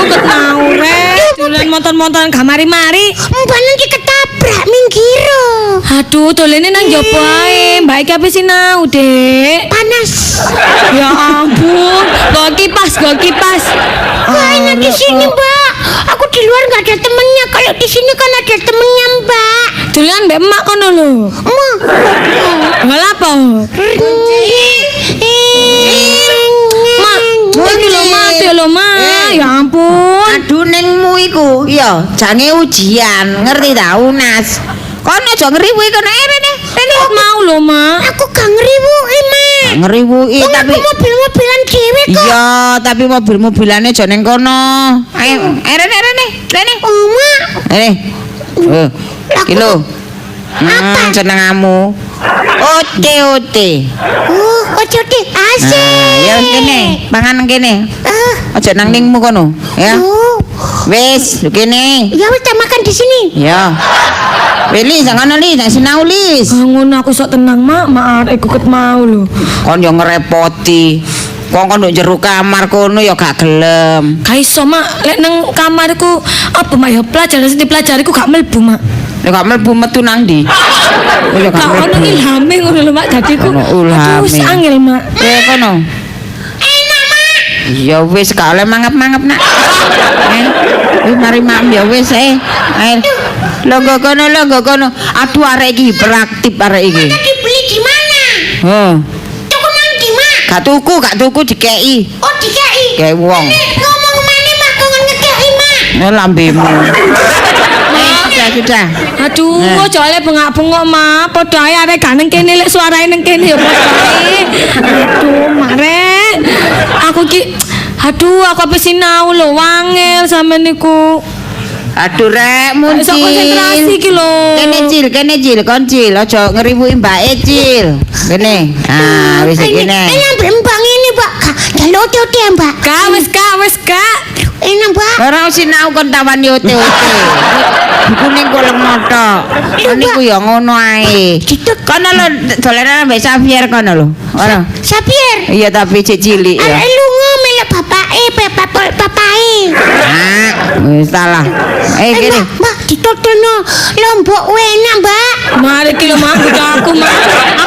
ket mau rek. Dolan motor-motoran gak mari-mari. Mbanan ki ketabrak minggiro. Aduh, dolene nang njaba ae. Mbak iki apa sinau, Dek? Panas. Ya ampun, go kipas. Wah, enak di sini, Mbak. Aku di luar nggak ada temennya. Kalau di sini kan ada temennya, Mbak. Dolan mbek emak kono lho. Emak. Ngel apa? Mak, iki lho Mak, ya ampun. Aduh nengmu iku, ya jange ujian, ngerti ta UNAS. Kono aja ngriwuhi kono rene. Mau lho, Mak. Aku gak ngeriwuki, Mak. Ngriwuhi tapi Aku mobil-mobilan dhewe kok. iya, tapi mobil-mobilane aja ning kono. Ayo, rene. Oh, Mak. Kilo. Senengamu. Ote. Oh, ojo deh. Asik. Ya kene, pangan kene. Aja nang ningmu kono, ya. Oh. Wis, kene. Ya wis tak makan di sini. Ya. Wili, jangan Li, jangan sinau Lis. Ngono aku sok tenang, Mak. Mak aku ket mau lho. Kon yo ngerepoti. Kon nduk jero kamar kono ya gak gelem. Gak iso, Mak. Lek nang kamarku apa Mak ya pelajaran sing dipelajari ku gak mlebu, Mak. Nek gak mlebu metu nang ndi? Ya Gak ono ilhame ngono lho, Mak. Dadi ku ilhame. wis angel, Mak. Kono. Enak, Mak. Ya wis gak oleh mangap-mangap nak. Wis mari mak ya wis ae. Longgo kono. Aduh arek iki hiperaktif arek iki. Tadi beli di mana? Tuku nang di, Mak. Gak tuku dikeki. Oh, dikei. Kayak wong. Ngomong mana, Mak? Kok ngekei, Mak? Lambemu. Sudah. Aduh, aja oleh bengak-bengok, Mak. Padha ae arek gak nang kene lek suarane nang kene ya padha ae. Aduh, Marek. Aku apa sinau lho, wangel sampean niku. Aduh rek muncil. Iso konsentrasi iki lho. Kene Cil, kon Cil, aja ngriwuki mbake Cil. Kene. Wis kene. Ambek Mbak ini, Mbak. Jaluk ote, Mbak. Wis, Kak. Enak, Mbak. Ora sinau kon tawani ote-ote. Bukune kolong moto. Niku ya ngono ae. Kono lho dolanan mbek Xavier kono lho. Ono. Xavier. Iya tapi cek cilik ya. Arek lunga melok bapake, bapake. Wis salah. Kene. Mbak, ditotolno lombok enak, Mbak. Mari ki lho, Mak, butuh aku, Mak.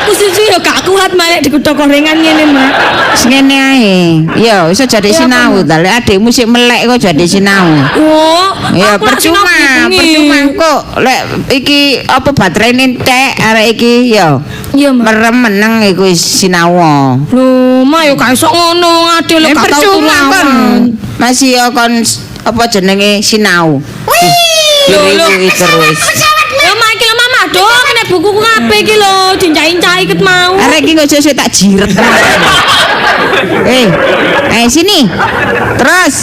Aku siji yo gak kuat Mak dikutuk gorengan ngene, Mak. Ngene ae. Ya iso jadi sinau ta. Lek adikmu sik melek kok jadi sinau. Oh, Ya aku lak percuma kok lek iki apa baterainya entek arek iki ya. Iya, Mak. Merem meneng iku sinau. Lho, Mak yo gak iso ngono, ade lho gak tau percuma turu kon. awan. Masih ya kon apa jenenge sinau. Wih, terus. Lho, Mak iki lho, Mama, aduh, kena bukuku kabeh iki lho, dincai-incai ket mau. Arek iki kok sesuk tak jiret. Sini. Terus.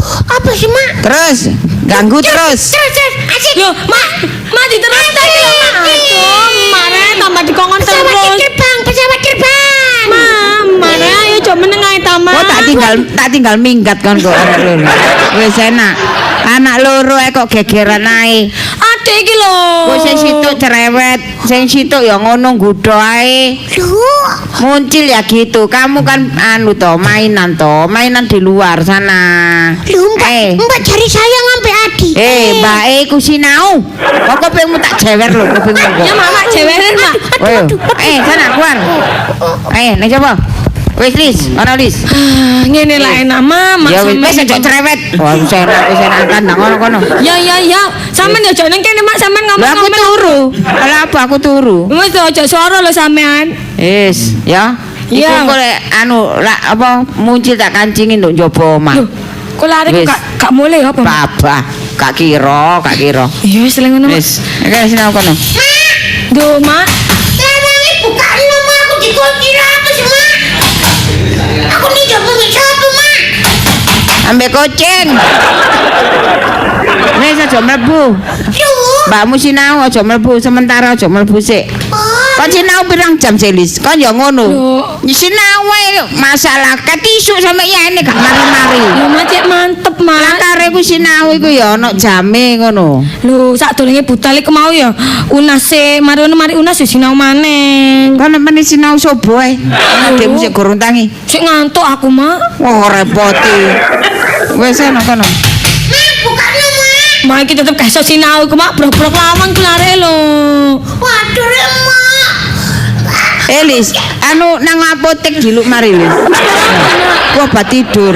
Apa sih, Mak? Terus. Ganggu terus. Asik. Lho, Mak diterus ta iki lho, Mak. Aduh, Mare tambah dikongkon terus. Pesawat terbang. Mare ayo coba meneng ae ta, Mak. Oh tak tinggal minggat kan kok anak loro. Wis enak. Anak loro kok gegeran ae. Ade iki lho. Kok sing situk cerewet, sing situk ya ngono nggodho ae. Muncul ya gitu. Kamu kan mainan di luar sana. Mbak cari saya ngampe Adi. Mbak iku sinau. Kok kopengmu tak jewer lho kopengmu. Ya Mama jeweran, Mak. Sana keluar. Nek coba. Wis Lis, ana Lis. Ngene lah enak, Mama. Ya wis aja cerewet. Wah, wis enak kandang ngono. Ya. Sampean ya aja nang kene, Mak, sampean ngomong. Lah aku turu. Kalau apa aku turu? Wis aja suara lho sampean. Wis, ya. Iya. Iku kok muncul tak kancingin nduk njaba omah. Loh, kok lari gak mulai apa? Babah, gak kira. Iya wis lek ngono, Mak. Wis, sinau kono. Duh, Mak. Lawange bukaan nomor aku dikunci apa sih, Mak? Aku nih jago satu, Mak. Ambek kucing. Wis aja mlebu. Mbakmu sinau aja mlebu sementara aja mlebu sik. Kon sinau pirang jam selis? Kon ya ngono. Sinau wae masalah ketisuk sampe ya ini gak mari-mari. Ya macet mantep, Mak. Lakare ku sinau iku ya ana jame ngono. Lho, sak dolenge budal iku mau ya unas mari unas ya sinau maneh. Kon men sinau sobo ae. Adekmu sik gorong tangi. Sik ngantuk aku, Mak. Wah repoti. Wis ana kono. Mak iki tetep gak iso sinau iku mak brok-brok lawang ku lare lho. Waduh rek mak. Lis, anu nang apotek diluk mari Lis. Ku obat tidur.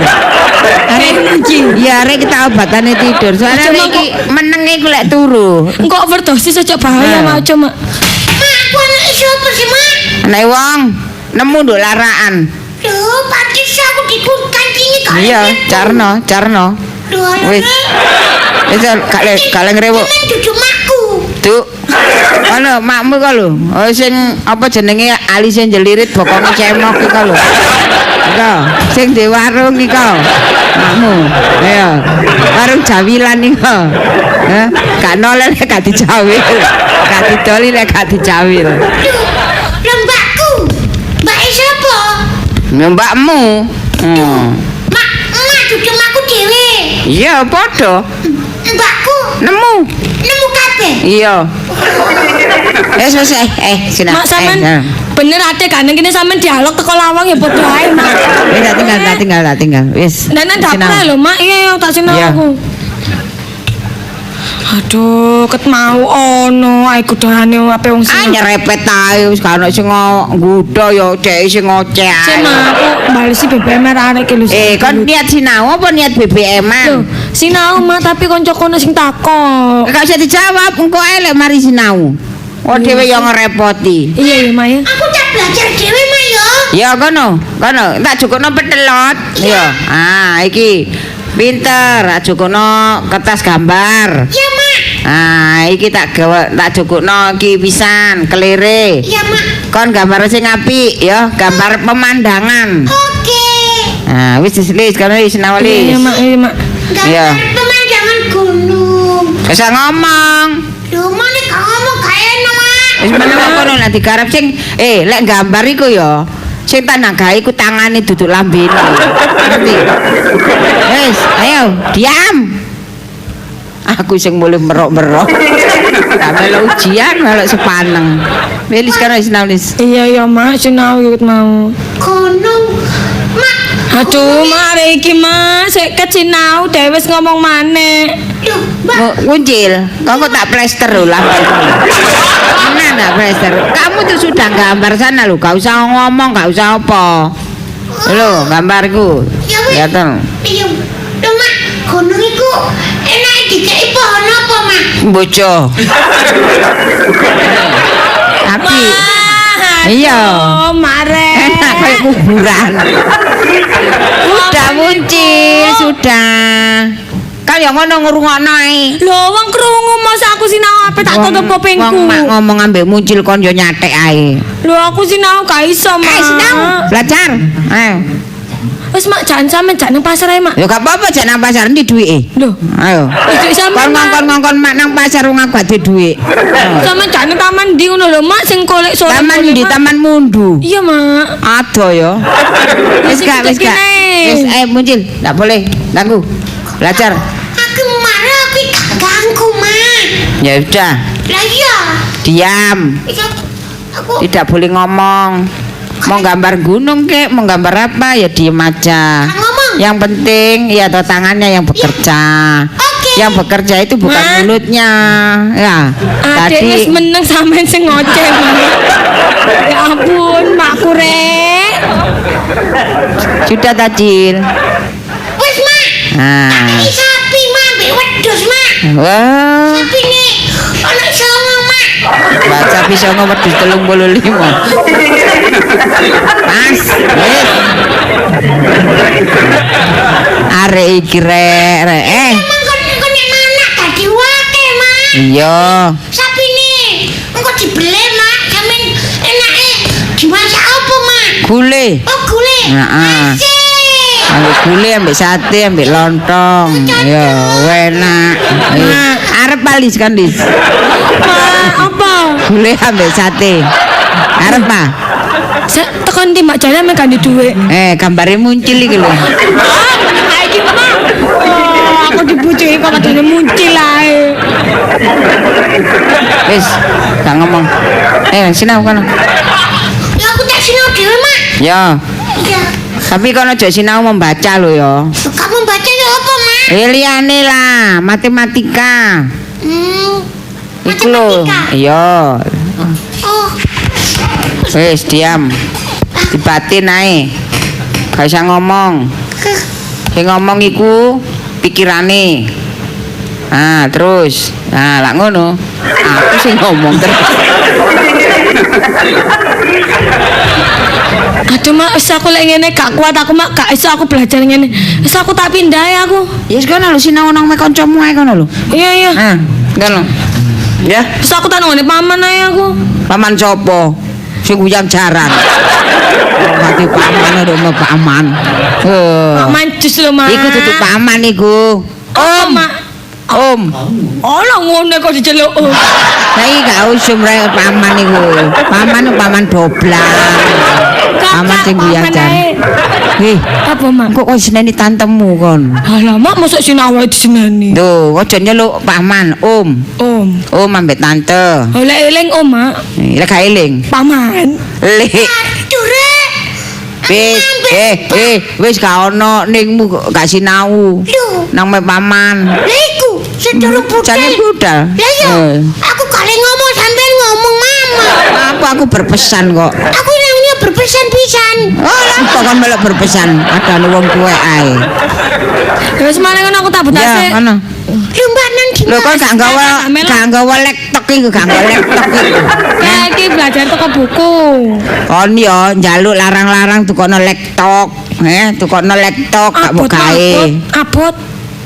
Ya arek kita obatane tidur. Soalnya Aja, Mak, iki menenge ku lek turu. Engko overdosis aja bahaya mak aja mak. Mak aku anak siapa sih mak? Nek wong nemu nduk laraan. Duh, pantes aku dikunci kali. Iya, Carno. Duh, Wis. Wis kale ngrewuk. Cuman cucu makku. Tuh. Ono makmu kok lho. Oh sing apa jenenge alis sing jelirit bokonge cemok iki kok lho. Iko sing di warung iki kok. Makmu. Ayo. Warung jawilan iki kok. Heh, gak noleh lek gak dijawil. Gak didoli lek gak dijawil. Duh, lah mbakku. Mbak siapa? Mbakmu. Mak cucu makku dhewe. Iya, padha. Mbakku Nemu. kabeh. Iya. Wis sini. Mak sampean bener ate gak nang kene sampean dialog teko lawang ya padha ae mak. Wis tak tinggal. Wis. Nang dapur lho mak iya tak sinau Iya. aku. Aduh, ket mau ono ae kudane ape wong sing. Nyerepet ae wis gak ono sing nggodha ya dhek sing ngoceh ae. Sing aku balesi BBM arek iki lho. Kon niat sinau apa niat BBM-an? Lho, sinau mak tapi kanca kono sing takon. Gak usah dijawab, engko ae lek mari sinau. Oh dhewe yang ngerepoti. Iya ya mak ya. Aku tak belajar dhewe mak ya. Ya kono, tak jukukno petelot. Ya. Ah, iki pinter, tak jukukno kertas gambar. Iya mak. Ah, iki tak gawa tak jukukno iki pisan, kelire. Iya mak. Kon gambar sing apik ya, gambar pemandangan. Oke. Ah, wis kan wis sinau Iya lis. mak, iya mak. Iya. Gambar pemandangan gunung. Bisa ngomong. Lho mana kau ngomong kaya mak. Wis meneng kono nek digarap sing lek gambar iku ya sing tanah gawe iku tangane duduk lambene. Ngerti? Wis, ayo diam. Aku sing mulai merok-merok. Tak melok ujian, melok sepaneng. Welis kan wis nulis. Iya mak sinau ikut mau. Gunung. Mak. Oh, Aduh, mari iki Mas, sik kecinau dhewe wis ngomong maneh. Duh, mbak. Nguncil, kok tak plester lho lah. Mana plester? Kamu tuh sudah gambar sana lho, gak usah ngomong, gak usah apa. Lho, gambarku. Ya wis. Ya toh. Iya. Duh mak, gunung iku enak dikei pohon apa mak? Bojo. Tapi iya. Oh, mare. Enak kayak kuburan. Sudah muncul, sudah. Kan yang ngono ngrungokno ae. Lho, wong krungu masa aku sinau ape tak tutup kupingku. Wong mak ngomong ambek muncul kon yo nyatek ae. Lho, aku sinau gak iso, Mak. Sinau, belajar. Ayo. Wis Mak, jangan sampe jak nang pasar ae, Mak. Ya gak apa-apa jak nang pasar ndi duwike? Lho, Ayo. Ijo sampe Ngongkon mak nang pasar wong aku gak duit. sama jak nang taman ndi ngono lho, Mak, sing kolek sore. Taman di Taman Mundu. Iya, Mak. Ado ya. Wis gak. Wis muncul, ndak boleh ganggu. Belajar. Aku marah aku gak ganggu mak. Ya udah, Lah iya. diam. Iya. Aku Tidak boleh ngomong. Mau gambar gunung kek, mau gambar apa ya diem aja. ngomong. Yang penting ya atau tangannya yang bekerja. Oke. Yang bekerja itu bukan Ma. mulutnya. Ya. Adek wis Tadi meneng sampean sing ngoceh, Mak. Ya ampun, Makku rek. sudah tajil. Wes mak. Nah. Ini sapi mak, mbek wedhus mak. Wah, Sapi nih, anak songo mak. baca pisau nomor 35. Pas. Wis. Arek iki rek. Emang kon yang anak tadi wake mak. Iya. Sapi nih, engko dibeli mak. Jamin enake dimasak apa mak? Gule. Oh gule. Heeh. Asik. Ambek gule, ambek sate, ambek lontong. Ya, enak. Arep palis kan, Lis? Mak, apa? Gule ambek sate. Arep apa? Tekan di Mak Jana mek kan duwe. Gambare muncul iki lho. Ah, iki Mak. Oh, aku dibujuki kok kadene muncul ae. Wis, gak ngomong. Sinau kono. Ya aku tak sinau dhewe mak. Ya. Iya. Tapi kono aja sinau membaca lho ya. Kamu baca ya apa, Mak? Liyane lah, matematika. Iku lho. Matematika. Iya. Oh, Wis diam. Dibatin ae. Gak usah ngomong. Sing ngomong iku pikirane. Ah, terus. Nah, lak ngono. Aku sing ngomong terus. Aduh mak, wis aku lek ngene gak kuat aku mak, gak iso aku belajar ngene. Wis aku tak pindah ya aku. Ya wis kono lho sinau nang kancamu ae kono lho. Iya iya. Ah, kono. Ya, Wis aku tak nongone paman ae aku. paman sapa? Sing uyang jaran. Mati paman ora paman. Paman jus lho mak. Iku dudu paman iku. Om mak. Om. Ono ngene kok diceluk. Saiki gak usum rek paman iku. Paman doblang. Paman sing uyang jaran. Heh, Apa mak? kok seneni tantemu kon? Alah mak mosok sinau di seneni. Tuh, aja nyeluk paman, Om. Om. Om ambek tante. Oleh eling om mak. Lek gak eling. Paman. Lek aduh, Rek. wis wis gak ono ningmu gak sinau. Loh, Nang me paman. lah iku sedurung Jane budal. budal. Lah iya, aku kali ngomong sampean ngomong mama. Aku berpesan kok. Aku nangnya berpesan pisan. Oh, apa kon melok berpesan? Ada wong tuwek ae. Wis mana ngono aku tak butase. Ya, ngono. Lumba nang di Lho kok gak nggawa laptop iku, gak nggawa laptop iku. Kayak iki belajar toko buku. Kon yo njaluk larang-larang tukono laptop. Tukono laptop gak mau gawe. Abot.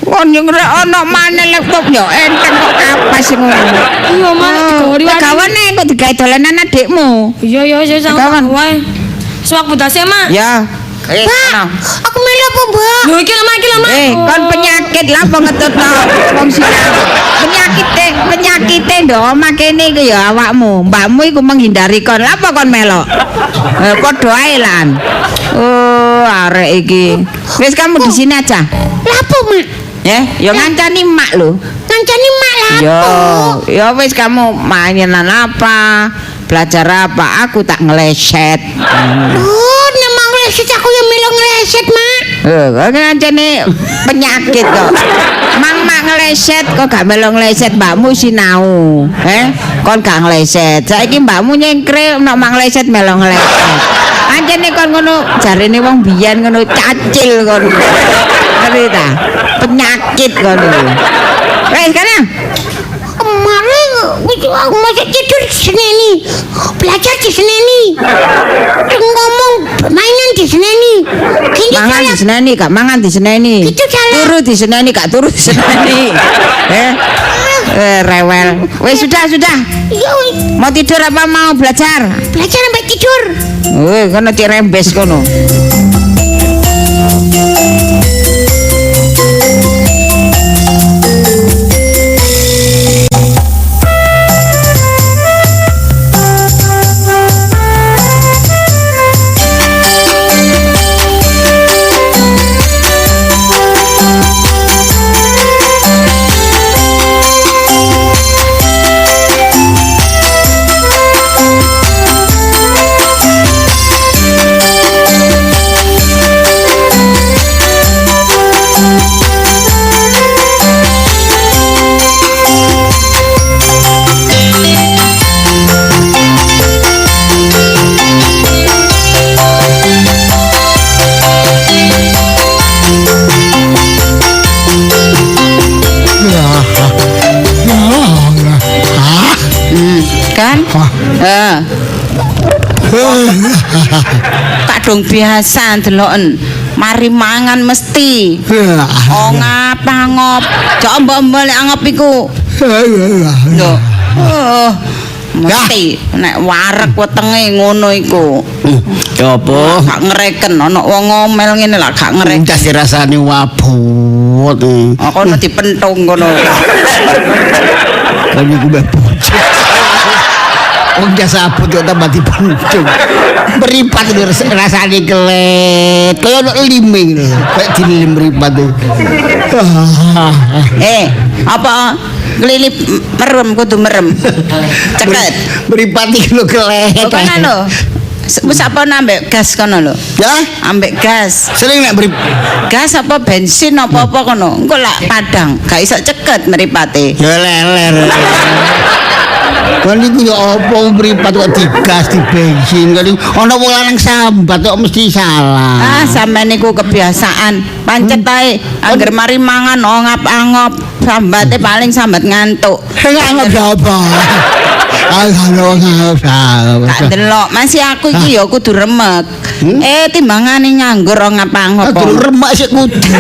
Kon yo ora ono maneh laptop yo enteng kok kapas ngono. Iya mak, digori wae. Kawane kok digawe dolanan adikmu. Iya iya wis aku Kawan. wae. Suwak butase mak. Ya. Mbak, aku melu apa, Mbak? Lho iki lho mak, iki lho mak. Kon penyakit lah apa ngetutno wong sinau. Penyakite ndok makene iku ya awakmu. Mbakmu iku menghindari kon. Lah apa kon melok? Padha ae lan. Oh, arek iki. Wis kamu di sini aja. Lah apa, Mak? Ya ngancani mak lho. Ngancani Mak lah Yo, apa? ya wis kamu mainan apa? Belajar apa? Aku tak ngeleset. Oh, nama ngeleset aku yang melu ngeleset, Mak. Kok ngancani penyakit kok. Mang mak ngeleset kok gak melu ngeleset mbakmu sinau. Kon gak ngeleset. Saiki mbakmu nyengkre nek mang ngeleset melu ngeleset. Anjene kon ngono jarene wong biyen ngono cacil kon. Ngerti ta? Penyakit kon. Wes kana. Kemarin aku masih tidur di sini, belajar di sini, ngomong permainan di sini. Gini Mangan saya di seneni, gak mangan di seneni. Gitu salah. Turu di seneni, gak turu di seneni. Rewel. Wes sudah. ya, Mau tidur apa mau belajar? belajar sampai tidur. Kono dirembes kono. Kan? Tak dong biasa ndeloken. Mari mangan mesti. Oh ngapa ngop? Cok mbok-mbok lek ngop iku. Lho. Oh. Mesti nek wareg wetenge ngono iku. Apa? Gak ngereken ana wong ngomel ngene lah gak ngereken. Cas dirasani wabut. Kono dipentung kono. Kan iku mbek bocah. Wong jasa abot kok tambah dipentung. Meripat rasane kelet. Kaya ono liming lho. Kayak dilim meripat. Apa ngelilip merem kudu merem. Ceket. Meripat iki lho kelet. Bukan lho. Wis apa ambek gas kono lho. Ya, Ambek gas. sering nek Gas apa bensin apa-apa kono. Engko lak padang, gak iso ceket mripate. ya leler. Kan iku ya apa mripat kok digas di bensin kan ana wong lanang sambat kok mesti salah. Sampeyan niku kebiasaan. Pancet ae angger mari mangan ngap-angop, sambate paling sambat ngantuk. Nganggep apa? Gak delok, masih aku iki ya kudu remek. Timbangane nganggur ngap-angop. Kudu remak sik kudu.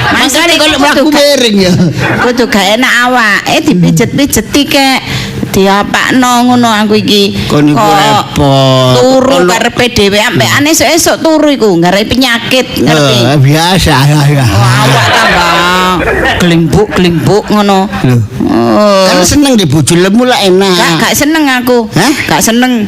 Makane Kalau mlaku miring ya. kudu gak enak awak. Dipijet-pijeti kek. Diapakno ngono aku iki. Kon iku repot. Turu karepe dhewe ampekane esuk-esuk turu iku nggarai penyakit ngerti. Biasa ya. Awak tambah glimbuk-glimbuk ngono. Kan seneng di bojo lemu lah enak. Gak seneng aku. Hah? Gak seneng.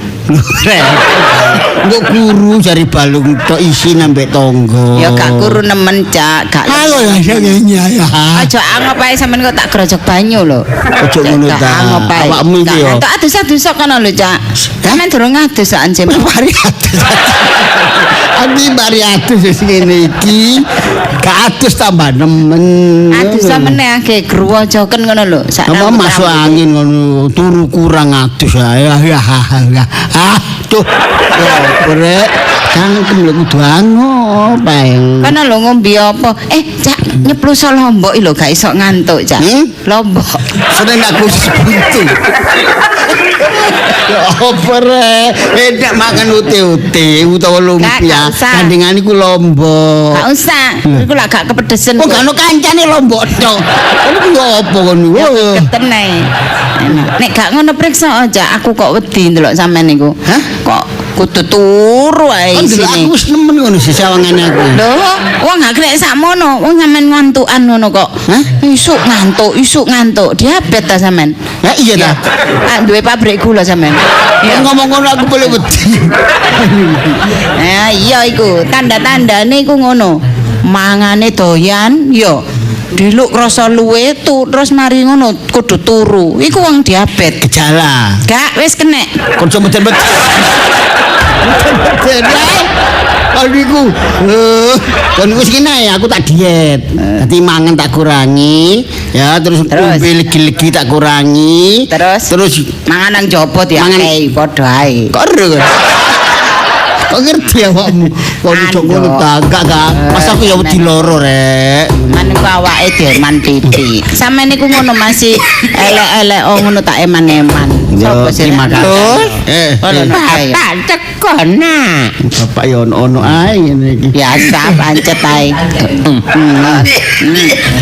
Nggo guru cari balung tok isi nambah tonggo. Ya gak kuru nemen cak, gak. Halo ya sengenya ya. Aja angop ae sampean kok tak grojok banyu lho. Ojo ngono ta. Angop ae. Awakmu iki ya. Tak adus-adus kono lho cak. Sampeyan durung ngadus sak anjem. Mari atus. Abi mari atus wis ngene iki. Gak atus tambah nemen. Adus sampeyan akeh gruwojoken ngono lho. Apa masuk angin ngono turu kurang atus ya. Tuh. Ya, brek. Cangkem lho kudu angop ae. Kana lho ngombe apa? Cak nyeploso lombok lho gak iso ngantuk, Cak. Lombok. Seneng aku buntu. Ya apa rek? Enak makan ute-ute utawa lumpia. Gak usah. Kandingan iku lombok. Gak usah. Iku lak gak kepedesen. Oh, gak ono kancane lombok tok. Iku yo apa kon niku? Keten ae. Nek gak ngono priksa aja aku kok wedi ndelok sampean niku. Hah? Kok kudu turu ae Oh, dulu isine. aku wis nemen ngono sesawangane aku. Lho, wong gak kena sakmono, wong sampean ngantukan ngono kok. Hah? Isuk ngantuk. Diabetes ta sampean? Ya iya ta. Duwe pabrik gula sampean. Ya ngomong ngono aku boleh wedi. Iya iku, tanda-tandane iku ngono. Mangane doyan, yo. Diluk rasa luwe terus mari ngono kudu turu. Iku wong diabetes. Gejala. Gak wis kena. Kon coba bet. Kalau niku, kon wis kene aku tak diet. Dadi mangan tak kurangi, ya terus ngombe legi-legi tak kurangi. Terus mangan nang jopo diakei padha ae. Kok ero. Kok ngerti awakmu? Kok ojo ngono ta? Gak. Pas aku ya wedi loro rek. Manku awake dieman pipi. Sampeyan niku ngono masih elek-elek ngono tak eman-eman. Sopo sih? Terima kasih. Bapak teko nak. Bapak ya ono ae ngene iki. Biasa pancet ae.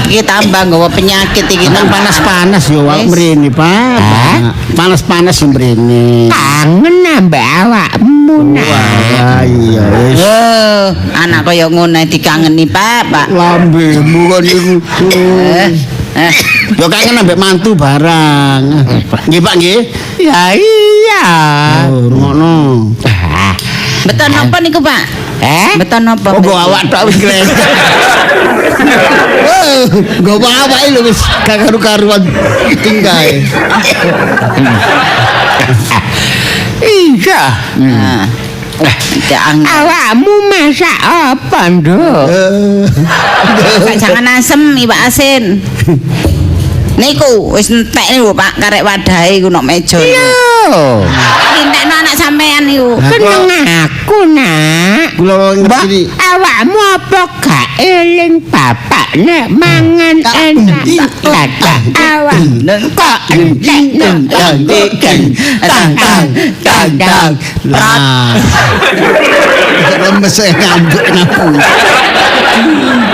Iki tambah nggawa penyakit iki Nang panas-panas yo awak mrene, Pak. Panas-panas yo mrene. kangen nambah awakmu nak. Iya wis. Anak kaya ngono dikangeni Pak. Lambemu kon iku. Yo kangen ambek mantu barang. Nggih, Pak nggih. Ya iya. Oh, rungokno. Beton napa niku, Pak? Beton napa? Oh, go awak tok wis kres. Go awak lho wis gak karu-karuan tinggae. Iya. Awakmu masak apa, Nduk? Jangan asem, Iwak asin. Niku wis entek niku Pak karek wadahe iku nok meja. Lho. Entekno anak sampean niku. Seneng aku, Nak. Kula ngerti. Awakmu apa gak eling bapak nek mangan enak dadak awak kok entekno diken tang Lemes ngambek ngapu.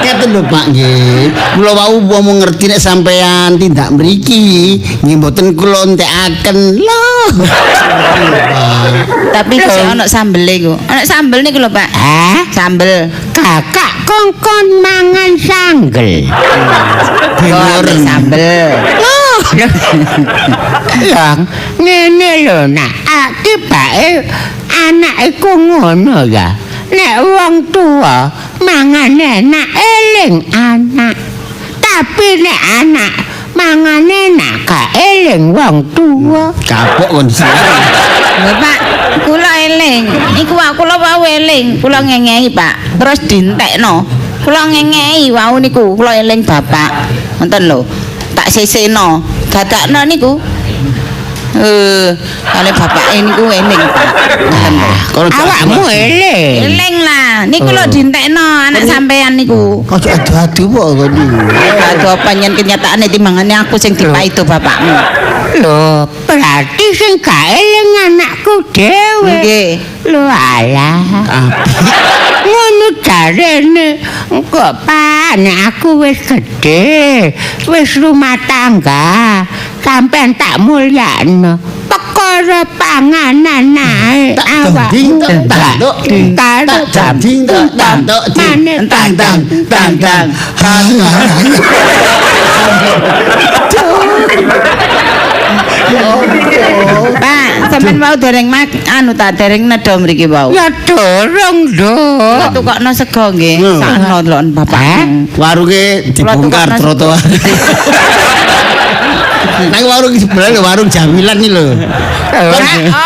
Kata lho Pak nggih. Kula wau mau ngerti nek sampean tindak mriki nggih mboten kula entekaken lho. Tapi kok ana sambele iku. Ana sambel niku lho Pak. Sambel. Kakak kongkon mangan sanggel. Dengar sambel. Yang ngene lho nak. Akibake anak iku ngono ya. Nek wong tua mangan enak eling anak. Tapi nek anak mangane nak gak eling wong tuwa. Kapok kon sih. Lho Pak, kula eling. Iku kula wau eling, kula ngengei Pak. Terus dintekno. Kula ngengei wau niku, kula eling Bapak. Ngoten lho. Tak seseno, dadakno niku. Kali bapak niku eling Pak. Ngoten lho. Awakmu eling. Eling lah. Niku lho dintekno anak sampean niku. Ojo adu-adu kok kon iki. Adu apa nyen kenyataane timbangane aku sing dipaido bapakmu. Lho, berarti sing gak eling anakku dhewe. Nggih. Lho alah. Ngono jarene. Engko Pak, nek aku wis gedhe, wis rumah tangga, sampean tak mulyakno. Perkara panganan ae awakmu. Pak, sampean mau dereng anu tak dereng nedha mriki wau. Ya dorong do. Tukokno sego nggih. Sakno lon bapak. Warunge dibongkar trotoar. Nang warung sebenarnya warung jamilan nih lho.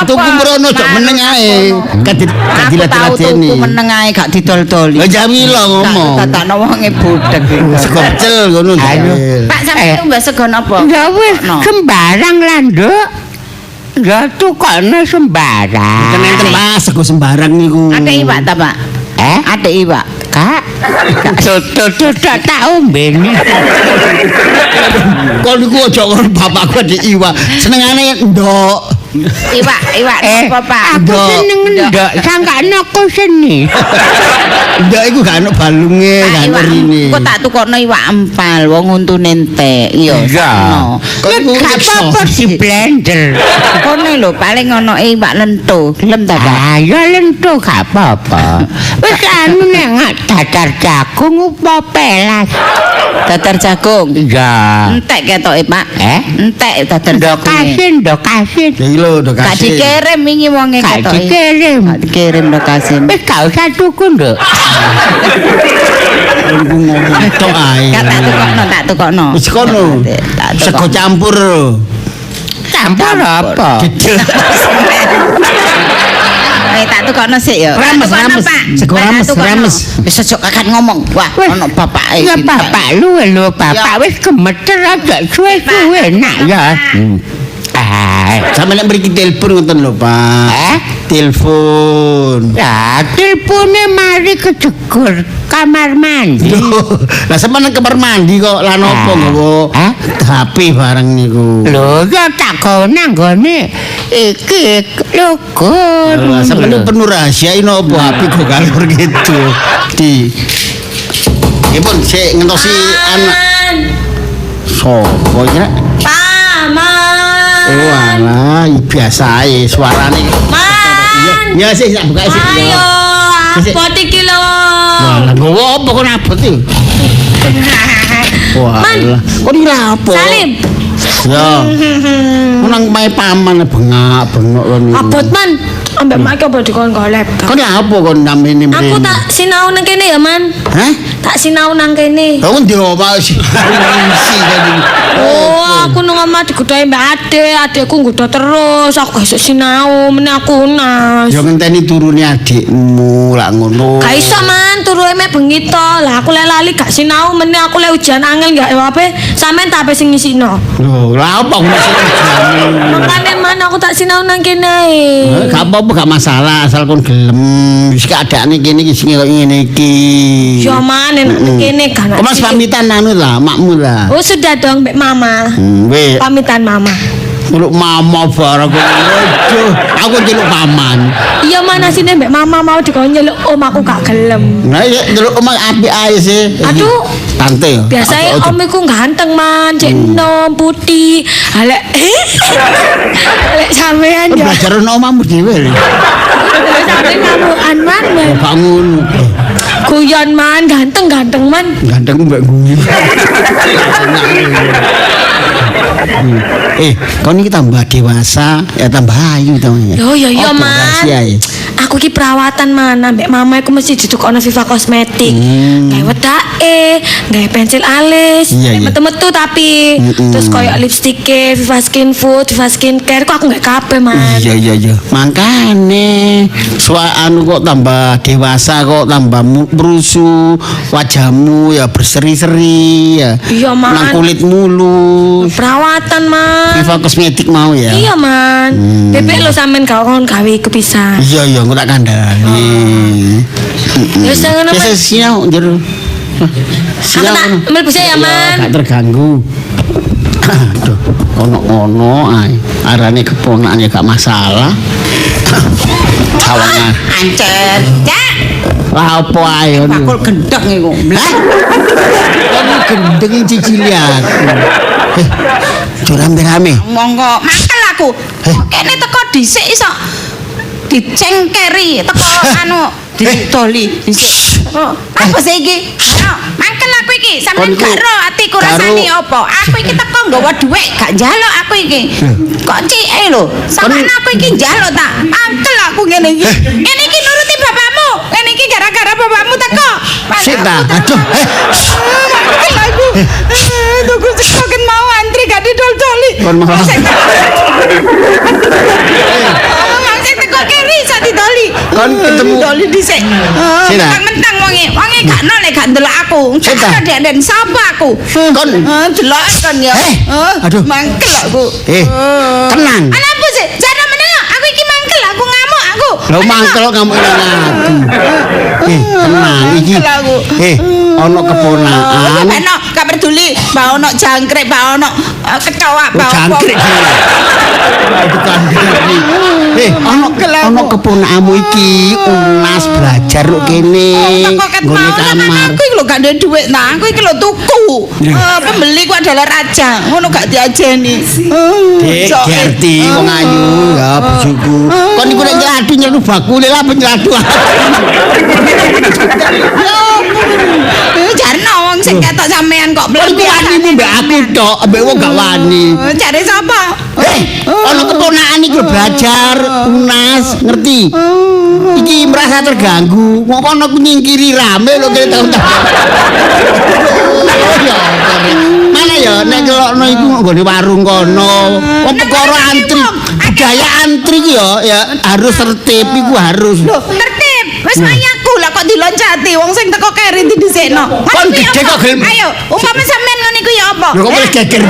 Tuku mrono cok meneng ae. Kadilat-dilateni. Tuku meneng ae gak didol-doli. Lah jamila ngomong. Tatakno wonge budhek. Sego pecel ngono. Pak sampeyan mbak sego napa? Ya wis sembarang lah, Nduk. Ya tukokno sembarang. Kan enten Mas sego sembarang niku. Ada iwak ta, Pak? Ada iwak. Kak, soto tak ombene. Kok niku aja ngono bapakku ada iwak. Senengane ndok. Iwak apa, Pak? Aku seneng ndok, sangkane aku seni. Ndok iku gak ono balunge, gak ono rine. Kok tak tukokno iwak empal, wong untune entek. Iya. Kok niku Gak apa-apa di blender. Kone lho paling ono iwak lento. Gelem ta, Pak? Ah, ya lento gak apa-apa. Wis anu nek dadar jagung apa pelas. Dadar jagung. Iya. Entek ketoke, Pak. Entek dadar jagung. Ndok kasin. Ya lho, ndok Gak kasih. dikirim wingi wonge Gak ketoke. dikirim. Gak dikirim ndok kasin. Wis gak usah tuku, Nduk. Niku ngomong tok ae. Gak tak tukokno. Wis kono. Tak Sego tukokno. campur. Campur apa? Tak tukokno sik ya. Rames, Tak tukokno, rames. Pak. Sego Tak rames, tukokno. rames. Wis ojo kakan ngomong. Wah, Wis. ono bapake. Ya iki. bapak lu lho, bapak wis gemeter aja suwe-suwe nak ya. Sampe nek mriki telepon ngoten lho, Pak. Telepon. Ya, telepone mari kejegur kamar mandi. Lah sampeyan nang kamar mandi kok lan opo nggawa HP bareng niku. Lho, ya tak go nang gone iki logo. Lah sampeyan penuh rahasia ini opo HP kok galur gitu. Di Ipun sik ngentosi anak. Sopo iki nek? Paman. Oh alah, biasa ae suarane. Man. Ya sik tak buka sik. Ayo, abot iki lho. Lah nggowo apa kok abot iki? Walah, kok iki lapo? Salim. Ya. Nang mae paman bengak-bengok ngono. Abot man. Ambek mak apa dikon golek. Kok apa kon namene mrene? Aku tak sinau nang kene ya, Man. Hah? Tak sinau nang kene. Kau ndi omah sih? Oh, aku nang omah digodhoi mbak adekku nggodho terus. Aku esuk sinau meneh aku unas. Yo ngenteni turune adikmu lak ngono. Gak iso man, turuke mek bengi to. Lah aku lek lali gak sinau meneh aku lek ujian angel gak apa sampean tak ape sing ngisino. Lho, lha apa ngisi ujian? Makane man aku tak sinau nang kene ae. Gak apa-apa gak masalah asal kon gelem. Wis keadaane kene iki sing koyo ngene iki. Yo man enak kene kan. Kok Mas pamitan anu lah, makmu lah. Oh sudah dong mbek mama. Weh, Pamitan mama. celuk mama barang. Waduh, aku celuk paman. Iya mana sini mbek mama mau dikon nyeluk om aku gak gelem. Nah, ya celuk omah apik ae sih. Aduh. Tante. Biasanya om iku ganteng man, cek enom, putih. Alek Alek sampean ya. Belajar ono omahmu dhewe lho. Sampean ngamukan man. Bangun. Guyon man, ganteng man. Ganteng mbak guyu. Kon iki tambah dewasa, ya tambah ayu to. Yo yo yo, Apa Man. rahasia ya? Aku ki perawatan mana mbek mama aku mesti ditukokno Viva Kosmetik. Gawe wedake, gawe pensil alis, Iya, iya. metu-metu tapi terus koyo lipstike Viva Skin Food, Viva Skin Care kok aku gak kabeh, Man. Iya. Makane anu kok tambah dewasa kok tambah merusu, wajahmu ya berseri-seri ya. Iya, Man. Nang kulit mulus. Perawatan, Man. Viva Kosmetik mau ya. Iya, Man. Bebek lo sampean gak kon gawe iku pisan. Iya, aku tak kandhani. Ya wis ngono, Man. Wis sinau njero. Aku tak mlebu ya, Man. Gak terganggu. Aduh, ono ae. Arane keponakane gak masalah. Sawangan. Ancen. Cak. Lah apa ae ngono. Bakul gendeng iku. Lah. Kon gendeng cicili aku. Rame-rame. Monggo mangkel aku. Kene teko dhisik iso dicengkeri teko anu ditoli dhisik. Apa sih iki? Ayo, mangkel aku iki. Sampeyan gak ro atiku rasane apa? Aku iki teko nggawa dhuwit, gak njaluk aku iki. Kok cike lho. Sampeyan aku iki njaluk ta. Mangkel aku ngene iki. Ngene iki nuruti bapakmu. Ngene iki gara-gara bapakmu teko. Sik ta. Aduh. Mangkel aku. Tuku sekoken mau antri gak didol-doli. Kon mau. Mangkel teko kene iso didoli. Kon ketemu Doli dhisik. Sik ta. Mentang wonge gak noleh gak ndelok aku. Sik ta. Gak den sapa aku. Kon Delok kan ya. aduh. Mangkel aku. tenang. Ana apa sih? Jare meneng aku iki mangkel aku ngamuk aku. Lho mangkel kamu nang aku. Tenang iki. Mangkel aku. Ono keponakan. Ono gak peduli, ba ono jangkrik, ba ono kecoa, ba apa. Jangkrik. Itu kandhani. Ono keponakanmu iki unas belajar kok kene. Kok ket Nggone mau kamar. aku iki lho gak ada duit. Nah, aku iki lho tuku. Pembeli ku adalah raja. Ngono gak diajeni. Dek, Gerti wong ayu ya bojoku. Kon iku nek nyeladu nyelu bakule lah penyeladu. Jarno wong sing ketok sampean kok Kon iku wani mbek aku tok, mbek wong gak wani. Jare sapa? Ono keponakan iki belajar unas, ngerti? Iki merasa terganggu. Ngopo aku nyingkiri rame lho kene tahun-tahun. Mana ya nek kelokno iku nggone warung kono. Wong perkara antri, budaya antri ki ya harus tertib iku harus. Loh, tertib. Wis mayaku lah kok diloncati wong sing teko keri didhisikno. Kon gede kok gelem. Ayo, umpama sampean ngene iku ya apa? Lho kok wis geger.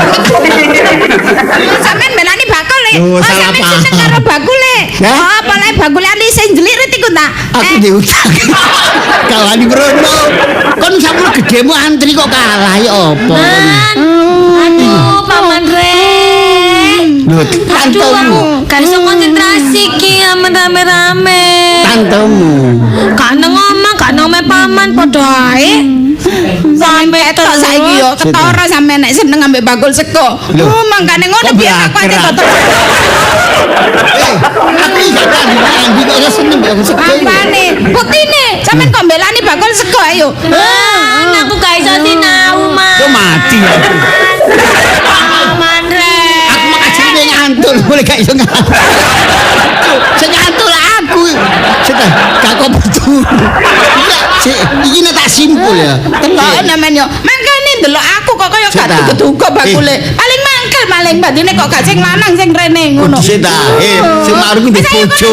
Sampean belani bakul le. Loh, salah sampean paham. seneng karo bakule. Hah? Oh, apa le bakule ali sing jelirit iku ta? Aku diutang. Kalani Brono. Kon sampun gedemu antri kok kalah ya apa? Man. Aduh, Paman Re. Lho, Aduh, aku tantemu. gak iso konsentrasi ki amen rame-rame. Tantemu. Gak nang omah, gak nang omahe paman padha ae. Sampai Ketok saiki yo ketara sampean nek seneng ambek bakul sego. Loh. Mangkane ngono Kok biar aku ate blaker, kotor. Aku iki gak ngerti kok seneng kok sego. Apane? Buktine sampean kok mbelani bakul sego ayo. Man, aku gak iso sinau, Man. Yo mati aku. Paman Re. Aku makasih ngantul, boleh gak iso ngantul. Sing ngantul aku. Sudah, gak kok betul. Iki nek tak simpul ya. Kok namanya mangkane ndelok aku kok kaya gak Sita. duga bakule. Paling mangkel paling badine kok gak sing lanang sing rene ngono. Sik ta, sing marung ku Wis, ayo, bojo.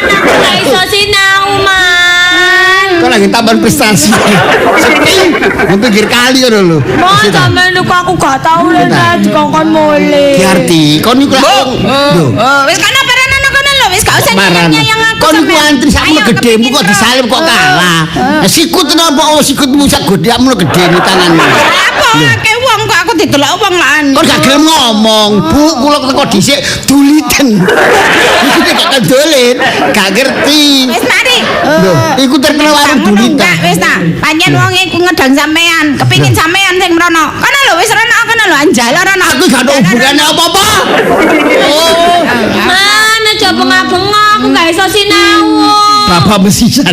Aku gak iso sinau, Man. Kok lagi tambahan prestasi. Sepi, mau pinggir kali ngono lho. Mau sampean niku aku gak tau le dikongkon mule. Diarti, kon niku lho. Wis kana perenan kono lho wis gak usah Marah. nyayang aku. Kon niku sampean. antri sakmu Ayo, gedemu kok kepingin, disalib kok Bro. kalah. Sikut napa sikutmu sak godhakmu gedene tanganmu. Apa akeh wong kok aku didelok wong lan. Kon gak gelem ngomong, Bu, kula teko dhisik duliten. Iku gak kedolen, gak ngerti. Wis mari. Lho, iku terkenal warung duliten. Enggak wis ta. Panjen wong iku ngedang sampean, kepingin sampean sing mrono. Kono lho wis rono kono lho anjala rono. Aku gak ada hubungannya apa-apa. Oh, Man, aja aja bengak-bengok, aku gak iso sinau. Bapak mesisan.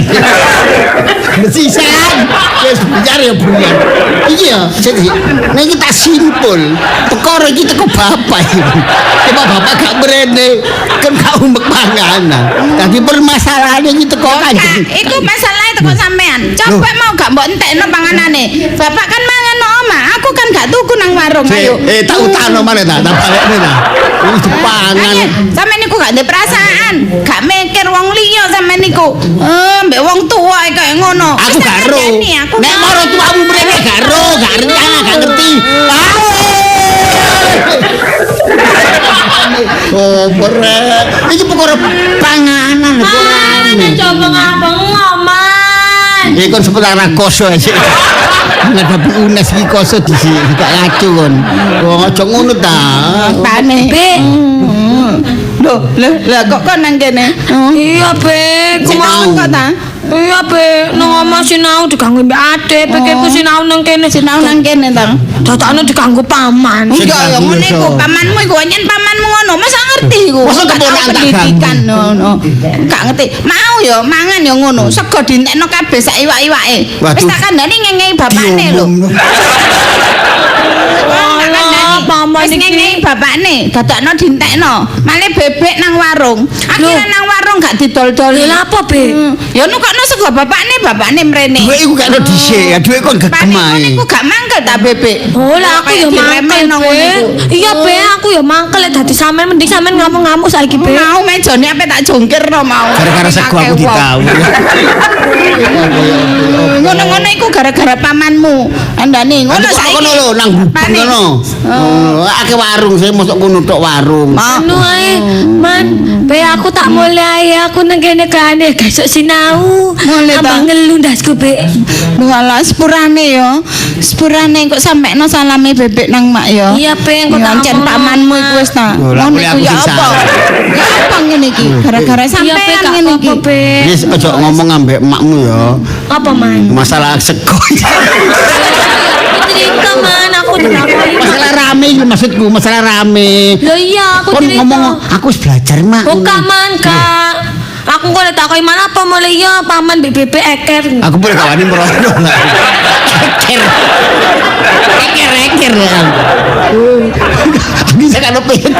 Mesisan. Wis buyar ya buyar. Iya, jadi nek kita simpul, perkara iki teko bapak iki. Coba bapak gak berene, kan gak umek panganan. Tapi permasalahan iki teko kanjeng. Iku masalahnya teko sampean. Coba mau gak mbok entekno panganane. Bapak kan mangan nang omah, aku kan gak tuku nang warung. Ayo. Tak utano maneh ta, tak balekne ta. Wis dipangan. Sampeyan niku gak ndek perasaan, gak mikir wong liya sampeyan niku. Mbek wong tuwa kaya ngono. Aku gak ro. Nek maro tuamu mrene gak ro, gak ngerti. Oh, berat. Iki perkara panganan lho, Mana coba bengak-bengok, Man. iki kon sementara koso aja. Ngadapi UNES iki koso dhisik, gak ngaco kon. Oh, aja ngono ta. Pane. Be. Loh, lah kok nang kene? Iya, Be. Sinau kok ta? Iya, Be. Nang omah sinau diganggu mbek ade, pikirku sinau nang kene. Sinau nang kene ta? Dadakno diganggu paman. Iya, ya ngene iku pamanmu iku nyen pamanmu ngono, masa ngerti iku. Masa keponakan tak pendidikan ngono. Gak ngerti. Mau ya mangan ya ngono, sego dintekno kabeh sak iwak-iwake. Wis tak kandhani ngengei bapakne lho. Alah, paman Wis iki. ngengei bapakne, dadakno dintekno. Male bebek nang warung. Akhire nang warung gak didol-dol. Lha apa, Be? Ya nukokno sego bapakne mrene. Duit iku gak ono dhisik, ya duit kon gegem ae. Iku gak mangkel ta bebek. Oh, lah aku ya mangkel, Be. Iya, Be, aku ya mangkel lek dadi sampean mending sampean ngamuk-ngamuk saiki, Be. Mau mejane ape tak jongkirno mau. Gara-gara sego aku ditau. Ngono-ngono iku gara-gara pamanmu. Andane ngono saiki. Kono lho nang gubeng kono. Akeh warung sih mosok kono tok warung. Anu ae, Man, Be aku tak mulai aku nang kene kane besok sinau. Mulai ta? Abang ngelu ndasku, Be. Lho ala sepurane ya. Sepurane kok sampekno salame bebek nang mak ya. Iya, Be, engko tak Ancen omongno. pamanmu iku wis ta. Lho, lah, Ngono boleh iku aku ya sing apa? salah. Ya apa ngene iki? Gara-gara Iya, Be, sampean gak ngene iki. apa-apa, Be. Wis aja ngomong ambek makmu ya. Apa, Man? Masalah sego. Cerita, Man, aku ditakoni. Masalah rame iki maksudku, masalah rame. Loh iya, aku Kon cerita. ngomong aku wis belajar mak. Bukan, Man, Kak. Aku kok takoi mana apa mulai ya paman BBB eker. Aku boleh kawani merono lah. Eker. Bisa kan opo itu.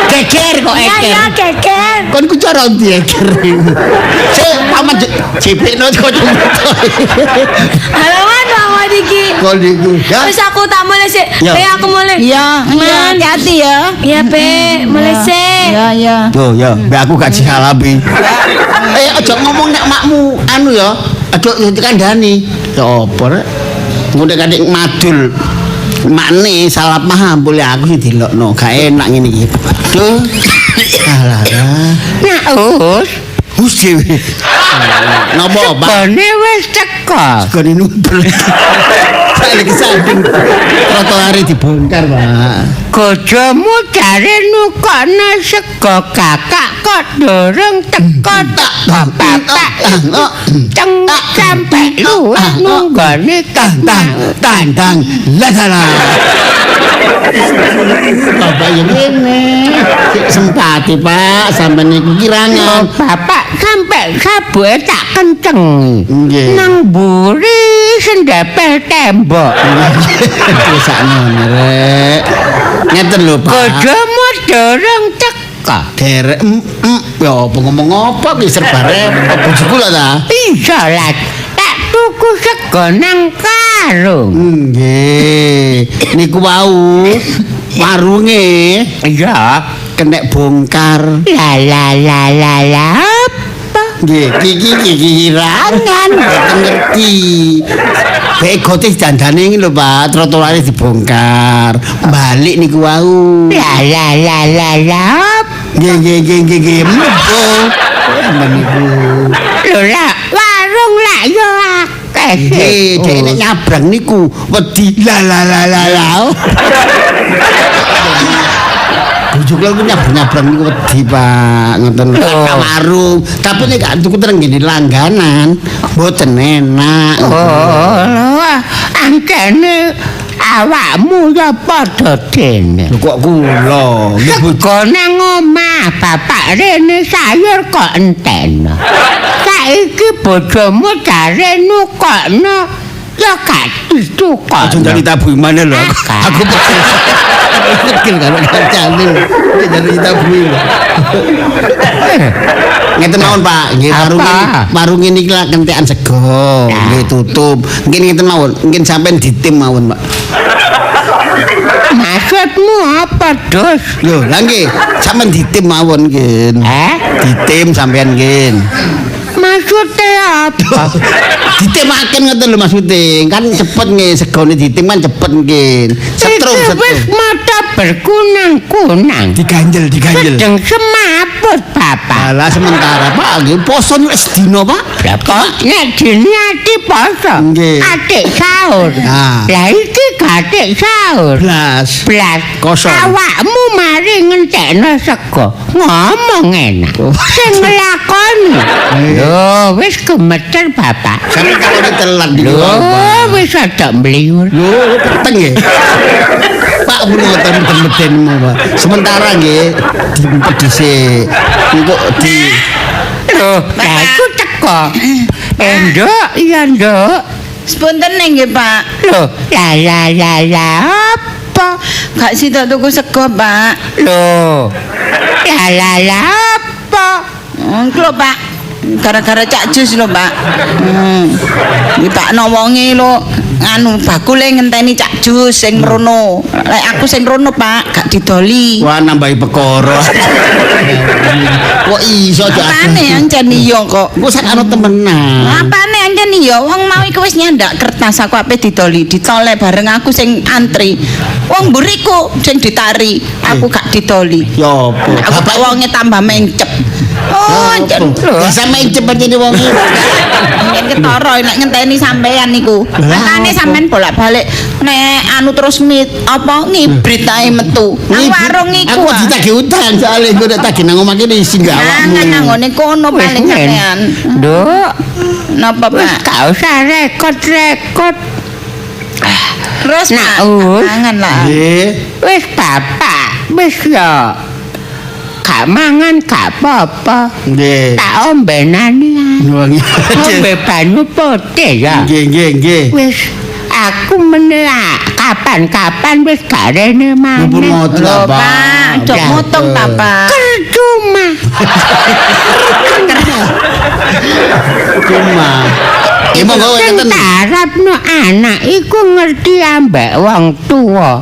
Keker kok Ya eker. ya keker. Kon ku cara ndi eker. Cek paman jepekno kok. Halaman mama diki. Kon iku ya. Wis aku tak mulai sih. Ya. Be aku mulai. Iya, Man. hati-hati ya. Iya Be, mulai sih. Ya. Oh ya, mbak aku gak disalami. Aja ngomong nek makmu anu ya. Aja dikandani. Ya apa rek? Ngono kadek madul. Makne salah paham boleh aku sih dilokno. Gak enak ngene iki. Duh. Alah. Nah, Hus dhewe. Napa, Pak? bone wis teko. Sekone numpel. Balik ke samping. Trotoare dibongkar, Pak. Gojomu jare nukono sego kakak kok durung teko tok bapak. Ceng sampe luwih nunggone Tantang. Lah salah. Bapak yang ini sempati Pak sampai niku kirangan. Bapak sampe sabuhe tak kenceng. Nggih. Nang buri sendepel tembok. Sakno rek. Ngeten lho Pak. Gojomu durung teko. Derek ya apa ngomong apa ki serba repot bojoku lho ta. Bisa lah tak tuku sego nang karung. Nggih. Niku wau warunge Iya. kenek bongkar. La apa? Nggih, kiki kirangan mboten ngerti. Begote dandane iki lho Pak, trotoare dibongkar. Balik niku wau. La Nggih. Mbo. Meniku. lho lah warung lah yo akeh. Nggih, dek nek nyabrang niku wedi la. Bujuk lho nyabrang niku wedi Pak, ngoten lho. Ka warung, tapi nek gak tuku tereng ngene langganan, mboten enak. Oh, angkene awakmu ya padha dene. Lho kok kula Sego nang omah bapak rene sayur kok enteno. Saiki bojomu jare nukokno ya gak ditukokno. aja jadi tabu mana lho. Aku pikir karo kancane. Jadi tabu. Ngeten mawon Pak, nggih warung ini iki lak kentekan sego, nggih tutup. Nggih ngeten mawon, nggih sampean ditim mawon Pak. Maksudmu apa, Dos? Lho, lha nggih sampean ditim mawon nggih. Ditim sampean nggih. Maksudnya apa? Ditimaken ngoten lho maksude. Kan cepet nggih segone ditim kan cepet nggih. Setrum Iki wis mata berkunang-kunang. Diganjel. Sedeng semaput, Bapak. Alah sementara Pak nggih poso wis dina Pak. Kok nek dene ati poso. Nggih. Atik sahur. Ah. Lah iki gatik sahur. Blas. Kosong. Awakmu mari ngentekno sego. Ngomong enak. Sing nglakoni. Lho, wis gemeter, Bapak. Sampe kalone telat di Lho, wis ada mliwur. Lho, peteng nggih. Pak menawa meden-medenmu, Pak. Sementara nggih diumpet dhisik. Engko di Lho, lah iku teko. Nduk, iya Nduk. Sepunten nggih, Pak. Lho, la apa? Gak sida tuku sego, Pak. Lho. La apa? Lho, Pak. Gara-gara Cak Jus lho, Pak. Iki Pak wonge lho nganu bakule ngenteni Cak Jus sing rono. Lek aku sing rono, Pak, gak didoli. wah nambahi perkara. Kok iso aja. Apane ancen iya kok. Engko sak ana temenan. Apane ancen iya wong mau iku wis nyandak kertas aku ape didoli, ditoleh bareng aku sing antri. Wong mburiku sing ditari, aku gak didoli. Ya apa? Aku Bapak wonge tambah mencep. Oh, ancen. sampe cepet ini wong iki. Yen ketara nek ngenteni sampean niku. Makane sampean bolak-balik nek anu terus ngibrit ae metu. Nang warung iku. Aku ditagih utang soalnya gue udah tagih nang omah kene isin gak awakmu. Nang ngene kono paling sampean. Nduk, Napa, wis Pak? gak usah rekod. Terus Nak, Pak, Us. mangan lah. Nggih. Wis Bapak, wis ya. Gak mangan gak apa-apa. Nggih. Tak ombenani ae. Wangi. Ombe banyu putih ya. Nggih. Wis aku menelak kapan-kapan wis gak rene Mumpun maneh. ngoten Lho, apa? Pak, cok motong ta, Pak. Percuma. Cuma. Monggo Sing ngeten. tarapno anak iku ngerti ambek wong tuwa.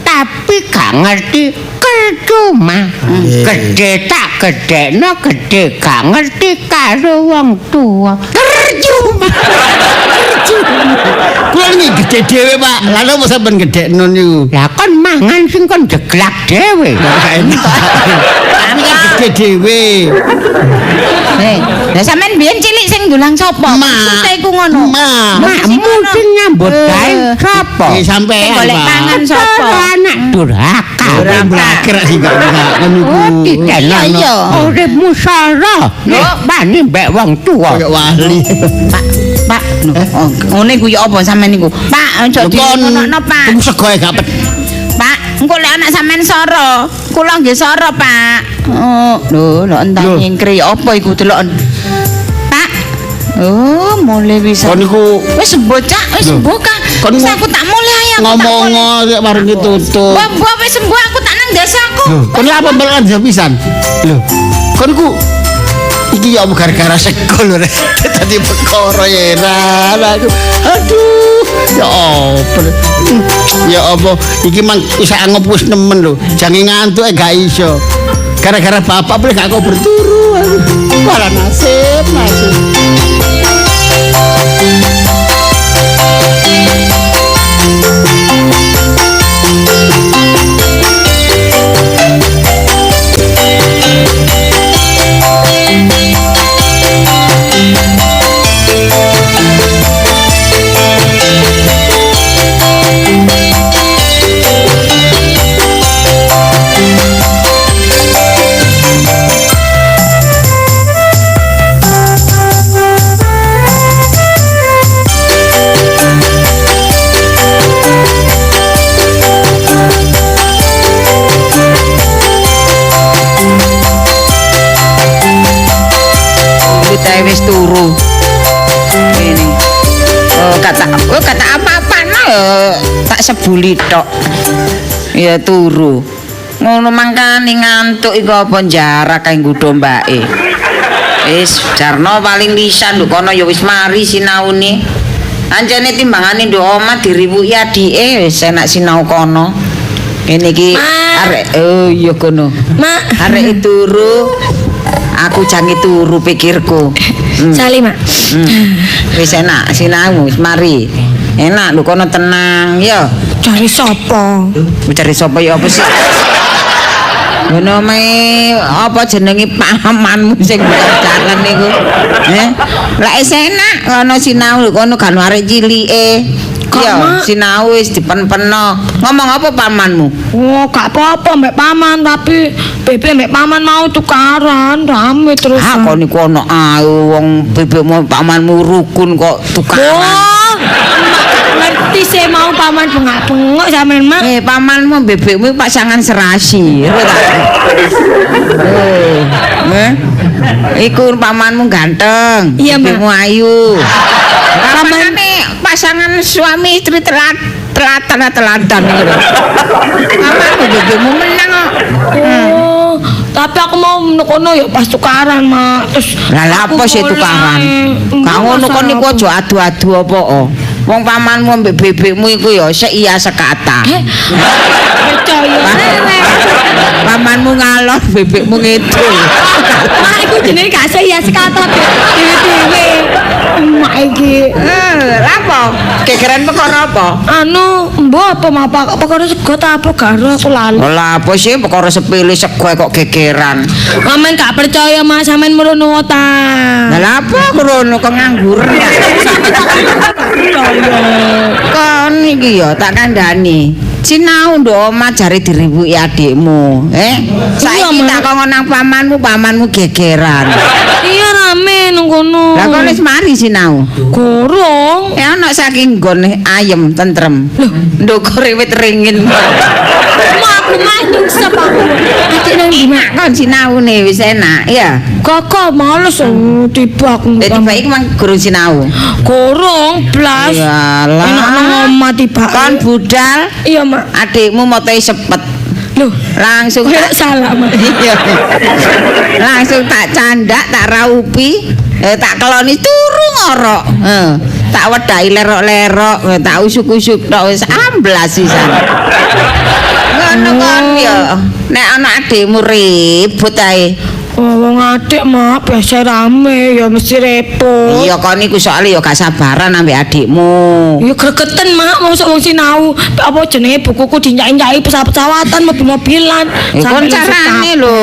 Tapi gak ngerti percuma. Gedhe tak gedhekno gedhe gak ngerti karo wong tuwa. Percuma. Kuwi iki gede dhewe, Pak. Lah napa sampean gedhekno niku? Lah kon mangan sing kon jeglak dhewe. Kami kan gede dhewe. Lah sampean biyen cilik sing ndulang sapa? Maksudnya iku ngono. Makmu sing nyambut gawe sapa? Sampean, Golek Pak. pangan sapa? Anak durhaka. Ora blakir sih gak niku. Oh, tidak iya. Uripmu sara. Nek bani mbek wong tuwa. Kayak wali. Pak, ngene ku ya apa sampean niku? Pak, aja dikono Pak. Tunggu sego gak pet. Pak, engko lek anak sampean soro, kula nggih soro, Pak. Oh, lho entah nyingkri apa iku deloken. Pak. Oh, mulai bisa. Kon niku Wis sembuh, Cak, wis sembuh, Kak. Kon Wis aku tak mulai ae. ngomong rek warung iki tutup. Mbok wis sembuh aku tak nang desaku. Kon lha apa belan pisan? Lho, kon ku iki ya gara-gara sego lho rek. Dadi perkara ya aku. Aduh, ya apa? Ya apa? Iki mang wis anggap wis nemen lho. Jange ngantuk gak iso. Gara-gara bapak boleh gak kau berturu. Malah nasib. kata apa-apa no tak sebuli tok. Ya turu. Ngono mangkane ngantuk iku apa jarak kae nggodho mbake. Wis Jarno paling lisan lho kono ya wis mari sinaune. Anjane timbangane nduk omah diriwuki adike wis enak sinau kono. Kene iki arek oh iya kono. Mak. Arek turu. Aku jange turu pikirku. Sali, Mak. Wis enak sinau wis mari. Enak lho kono tenang ya. Cari sapa? Cari sapa ya apa sih? Ngono mae apa jenenge pamanmu sing jalan niku. Lah wis enak ngono sinau kono kan arek cilike. Ya, sinau wis dipen-peno. Ngomong apa pamanmu? Oh, gak apa-apa mbek paman tapi bebe mbek paman mau tukaran rame terus. Ah, kok niku ono ae wong bebekmu pamanmu rukun kok tukaran. Oh, ngerti sih mau paman bengak-bengok sampean mak. Pamanmu bebekmu pasangan serasi. Iku pamanmu ganteng. Iya, bebekmu ayu. Pamane pasangan suami istri telatan gitu. Pamanmu bebekmu menang kok. Oh, tapi aku mau kono ya pas tukaran mak. Terus lah apa sih tukaran? Gak ngono kon niku aja adu-adu apa wong pamanmu mbek bebekmu iku ya sik iya sekata. Percaya Pamanmu ngalor bebekmu ngidul. mak iku jenenge gak ya sekata dhewe-dhewe. Mak iki. Lha apa? Gegeran perkara apa? Anu, mbok apa mak perkara sego ta apa garo aku lali. Lah apa sih perkara sepele sego kok gegeran. Sampeyan gak percaya mak sampeyan merono ta. Lah apa krono kok nganggur ya? Kon iki ya tak kandhani. Sinau nduk omah jare diriwuki adikmu, Saiki tak kok nang pamanmu gegeran. Iya rame nang kono. Lah kok wis mari sinau? Gorong. Ana saking nggone ayem tentrem. Nduk riwit ringin. Aku mah nyungsep aku. Adik nang ndi mak? Kon sinaune wis enak, ya. Kakak males tiba aku. Tiba iki mang guru sinau. Gorong blas. Yalah. Enak nang omah tiba. Kon budal. Iya mak. Adikmu motoe sepet. Loh, langsung tak salah mak. Iya. Langsung tak candak, tak raupi, tak keloni turu ngorok. Tak wedai lerok-lerok, tak usuk-usuk tok wis amblas sisan. Ngono kon ya. Nek ana adikmu ribut ae. Oh, wong adik mak biasa rame ya mesti repot. Iya kon niku soalnya ya gak sabaran ambek adikmu. Ya gregeten mak mosok wong sinau apa jenenge bukuku dinyai-nyai pesawat-pesawatan mobil-mobilan. Kon carane lho.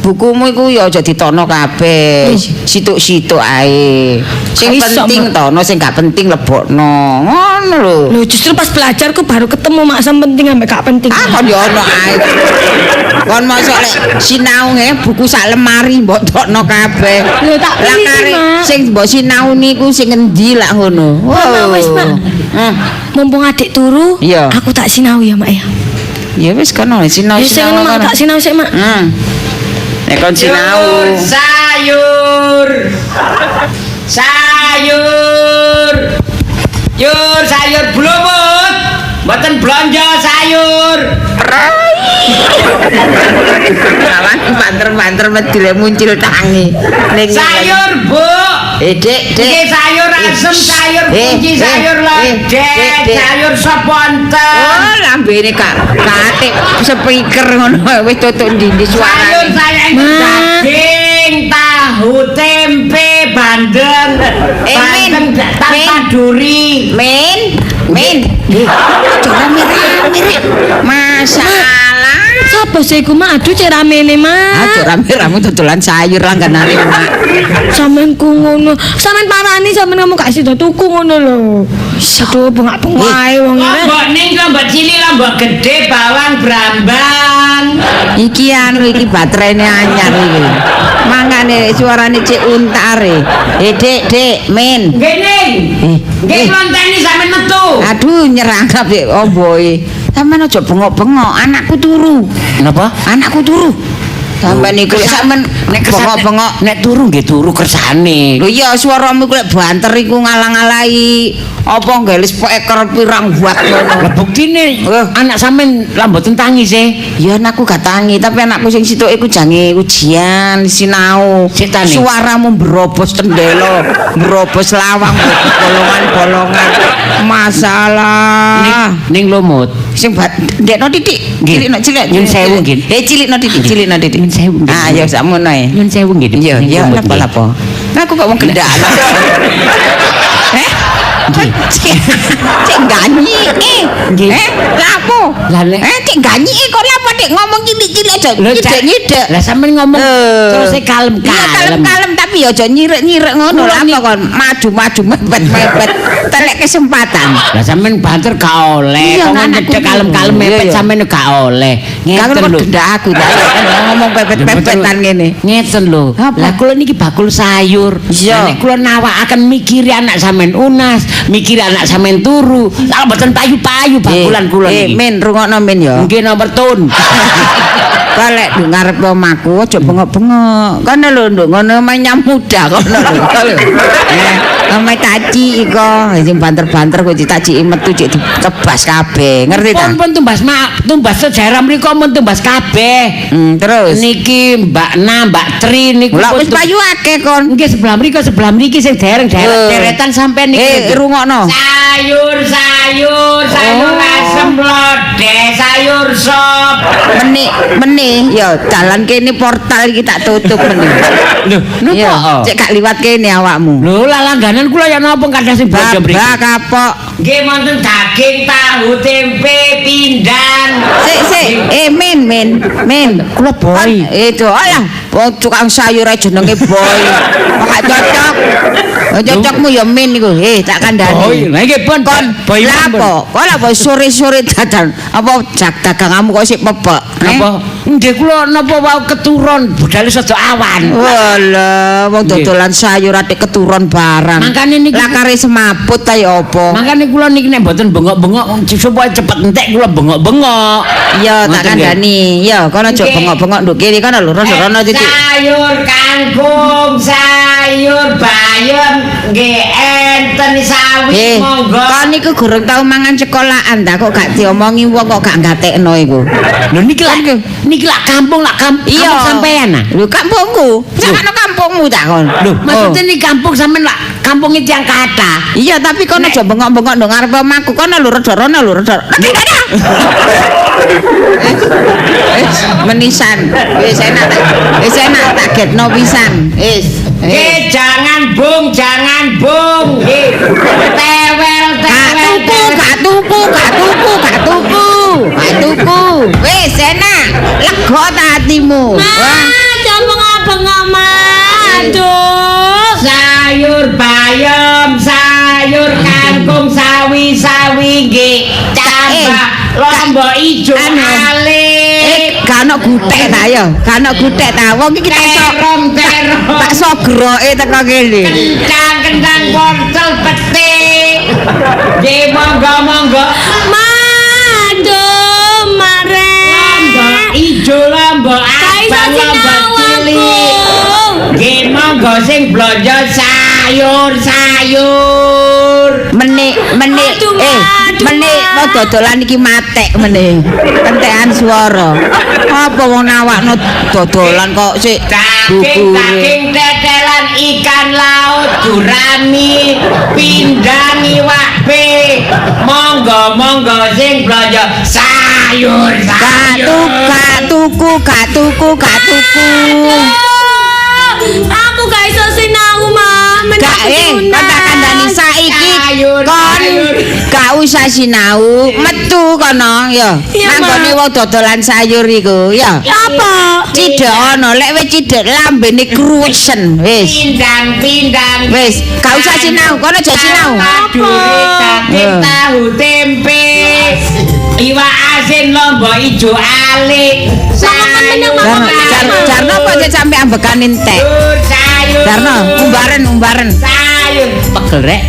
Bukumu iku ya aja ditokno kabeh. Situk-situk ae. Sing penting tono, sing gak penting lebokno. Ngono lho. Lho justru pas belajar ku baru ketemu mak sing penting ambek gak penting. Ah kon ya ono ae. Kon mosok lek sinau buku sak lemari mbok tokno kabeh. Lho tak pilih sing mbok sinau niku sing endi lak ngono. Oh, wis mak. Mumpung adik turu, aku tak sinau ya mak ya. Ya wis kono sinau sinau. Ya tak sinau sik mak. Nek kon sinau sayur. Sayur. Yur sayur blumut. Mboten blonjo sayur. Kawan banter-banter medile muncul tangi. Sayur, Bu. Dek. Iki sayur asem, sayur kunci, sayur lodeh, sayur seponten. Oh, lambene katik speaker ngono wis tutuk ndi suarane. Sayur daging, tahu, tempe, bandeng, bandeng tanpa duri. Min. Jangan mirip. Masalah. Sapa sih iku mak? Aduh cek ramene mak. Aduh rame-rame dodolan sayur langganane mak. Sampeyan ku ngono. Sampeyan parani sampeyan kamu gak sida tuku ngono lho. Aduh bengak-bengok ae wong iki. Lombok ning lombok cilik lombok gede bawang brambang. Iki anu iki baterainya anyar iki. Mangane suarane cek untare. Dek, Min. Nggih ning. Nggih lonteni sampeyan metu. Aduh nyerangkap Dek, oh boy. Sampeyan aja bengok-bengok, anakku turu. Napa? Anakku turu. Sampeyan iku lek sampean nek bengok-bengok nek turu nggih turu kersane. lho iya swaramu iku lek banter iku ngalang-alai apa nggelis ekor pirang buat ngono. Lah buktine anak sampean lah mboten tangis Ya anakku gak tangi, tapi anakku sing situk iku jange ujian, sinau. Setane. Suaramu berobos tendelo, berobos lawang, bolongan-bolongan. Masalah. ning lumut. Sing ndekno titik, Nggih. cilikno cilik. Nyun sewu, nggih. Cilikno titik, cilikno titik. Nyun sewu, nggih. Ah, ya sakmono ae. Nyun sewu nggih. Iya, ning iya, lumut, nggih. apa-apa. Nah, aku kok wong gendaan. Cek ganyi Nggih. lapo Lah, nek- cek ganyi kok lapo dek ngomong cilik-cilik aja Lho, Cak. nyidek Lah sampean ngomong terus kalem-kalem. kalem tapi ya aja nyirek-nyirek ngono Kula lah apa kon maju-maju mepet-mepet telek kesempatan Lah sampean banter gak oleh. Iya, Kok anakku nyedek ngono. kalem-kalem mepet Iya, iya. sampean gak oleh. kan Ngeten kok lho. dendak aku ta kan ngomong pepet-pepetan ngene Ngeten lho. Apa? Lah kula niki bakul sayur. Iya. Lah nek kula nawakaken mikiri anak sampean unas, mikiri anak sampean turu. Lah mboten payu-payu bakulan kula niki. men rungokno men ya Nggih nomor tun. Kalek nduk ngarep omahku aja bengok-bengok. Kono lho nduk ngono menyam muda kono lho. Omah taci iko sing banter-banter kok ditaciki metu cek ditebas kabeh. Ngerti ta? Pun tumbas sejarah mriku mun tumbas kabeh. Terus Niki Mbak Na, Mbak Tri niku. lha pun wis payu akeh kon. Nggih sebelah mriki sing deretan sampean niki. Rungokno. Sayur asem lodeh, sayur sop. Meni ya dalan kene portal iki tak tutup meni. Lho, Ya, napa? cek gak liwat kene awakmu. Lho, lah langganan kula ya napa kathah sing bojo mriki. Babak kapok. Nggih wonten daging, tahu, tempe, pindang. Sik, men. Kula boy. Itu alah, wong tukang sayur aja jenenge boy. Kok gak cocok. Cocokmu ya men iku. Tak kandhani. Boy, lha nggih pun Kon boy lha apa? Kok lha apa sore-sore dadan apa daganganmu kok sik pepek? Napa? Nggih kula napa wau keturun budale sedo awan. Walah, wong Nggih. dodolan sayur ate keturun barang. Mangkane niki- lah kare semaput ta ya apa? Makane kula niki nek mboten bengok-bengok supaya cepet entek kula bengok-bengok. Iya, tak Ngoten nggih. kandhani. Ya, kono aja Nggih. bengok-bengok nduk kene kono lho rono titik. Sayur kangkung, sayur bayam, nggih enten sawi monggo. Kon niku gurung tau mangan sekolahan ta kok gak diomongi wong kok gak gatekno iku. Lho niki lak kampung Iya. sampean ah. Lho kampungku. Sakno kampungmu ta kon. Lho, maksudnya nih kampung sampean lak kampung itu yang kata. Iya, tapi kono aja bengok-bengok nduk ngarep omahku kono lho rono lho. Menisan. Wis enak tak getno pisan. Wis. Nggih, jangan bung. Nggih. Tewel. Gak tuku. Wis enak. Lega ta atimu. Wah. Jangan bengok-bengok, Ma. Aduh. Sayur bayam, sayur kangkung, sawi nggih. Tambah lombok ijo alik. Gak ono gutek ta ya. Wong iki Terong. tak sogroke teko kene. Kentang wortel pete. Nggih monggo. Ma, aduh, Marek. Lombok ijo, lombok Kaiso abang, lombok sinau cilik. aku. Nggih monggo sing blonjo sayur. Menik Aduh, menik mau dodolan iki matek meneh. Entekan swara. Apa wong nawakno dodolan kok sik Daging tetelan ikan laut gurami pindang iwak pe monggo sing blonjo sayur. Gak tuku. Aku gak iso sinau, Ma. Gak kon tak kandhani saiki Sayur. kon gak usah sinau metu kono ya. Iya, Ma. Nanggone wong dodolan sayur iku ya. Apa? Cidek ono, lek wis cidek lambene kruwesen wis. Pindang. Wis, gak usah sinau, kono aja sinau. Daging tahu tempe. Iwak asin lombok ijo alik. Jarno apa aja sampe ambekan entek. Sayur. Jarno, umbaren. Sayur. Pegel rek.